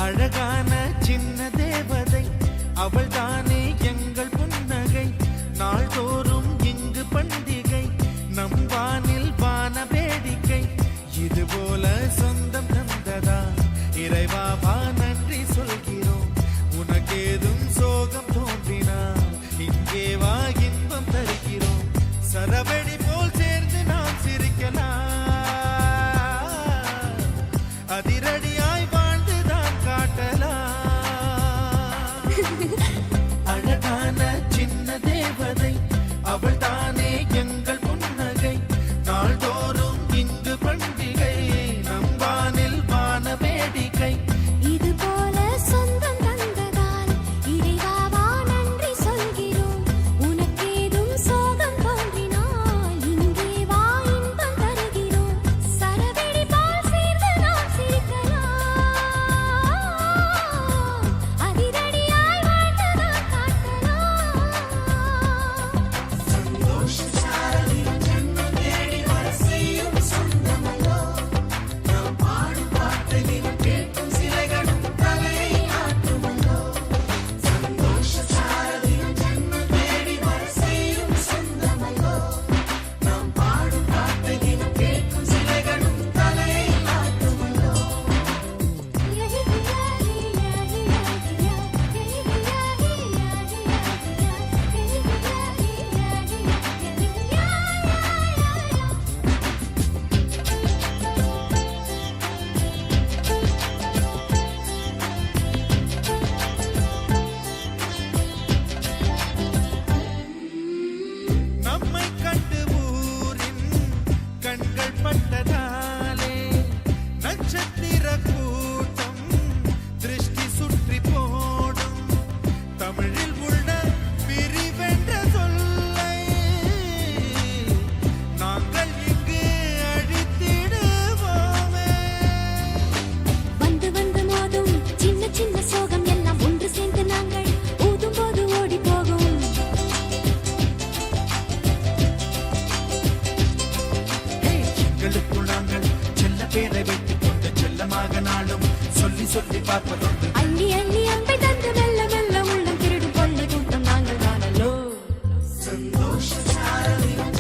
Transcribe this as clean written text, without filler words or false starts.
அழகான சின்ன தேவதை அவள் தானே எங்கள் புன்னகை. நாள்தோறும் இங்கு பண்டிகை, நம் வானில் வான வேடிக்கை. இது போல சொந்தம் தந்ததா இறைவா, வா நன்றி சொல்கிறோம். உனக்கேதும் சோகம் தோன்றினா இங்கே வா இன்பம் தருகிறோம். சரவெடி போல் சேர்ந்து நாம் சிரிக்கலாம், அதிரடியாய் வாழ்ந்துதான் காட்டலாம். அழகான சின்ன தேவதை அவள் தானே எங்கள் புன்னகை. நாள்தோறும் இங்கு பண்டிகை, நம் வானில் வான வேடிக்கை. இது போல சொந்தம் தந்ததால் இறைவா நன்றி சொல்கிறோம். உனக்கேதும் சோகம் தோன்றினால் இங்கே வா இன்பம் தருகிறோம். சரவெடி போல் சேர்ந்து நாம் சிரிக்கலாம், அதிரடியாய் வாழ்ந்துதான் காட்டலாம். சந்தோஷ சாரலின் ஜன்மம் தேடி வர செய்யும் சொந்தமல்லோ. நாம் பாடும் பாட்டை தினம் கேட்கும் சிலைகளும் தலையை ஆட்டுமல்லோ. சந்தோஷ சாரலின் ஜன்மம் தேடி வர செய்யும் சொந்தமல்லோ. நாம் பாடும் பாட்டை தினம் கேட்கும் சிலைகளும் தலையை ஆட்டுமல்லோ. நம்மை கண்டு ஊரின் கண்கள் பட்டதாலே நட்சத்திர கூட்டம் திருஷ்டி சுற்றி போடும். தமிழில் உள்ள பிரிவென்ற சொல்லை நாங்கள் இங்கு அழித்திடுவோமே. வந்து வந்து மோதும் சின்ன சின்ன சோகம் எல்லாம் ஒன்று சேர்ந்து நாங்கள் ஊதும் போது ஓடி போகும். எங்களுக்குள் நாங்கள் செல்ல பேரை வைத்துக் கொண்டு செல்லமாக நாளும் சொல்லி சொல்லி பார்ப்பதுண்டு. அள்ளி அள்ளி அன்பை தந்து மெல்ல மெல்ல உள்ளம் திருடும் கொள்ளை கூட்டம் நாங்கள் தானல்லோ. சந்தோஷ சாரலின்